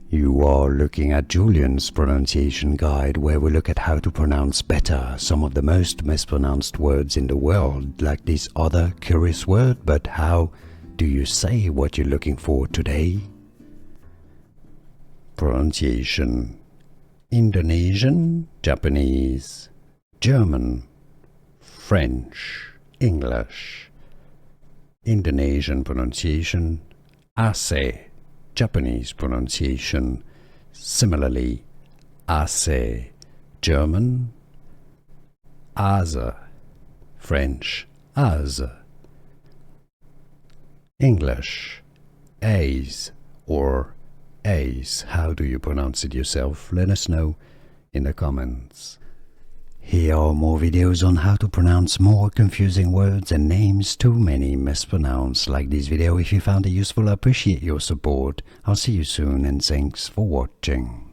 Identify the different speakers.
Speaker 1: You are looking at Julian's pronunciation guide, where we look at how to pronounce better some of the most mispronounced words in the world, like this other curious word. But how do you say what you're looking for today? Pronunciation: Indonesian, Japanese, German, French, English. Indonesian pronunciation: Ase. Japanese pronunciation: similarly, Ase. German: Ase. French: Ase. English: Ase or Ase. How do you pronounce it yourself? Let us know in the comments. Here are more videos on how to pronounce more confusing words and names too many mispronounced. Like this video if you found it useful. I appreciate your support. I'll see you soon and thanks for watching.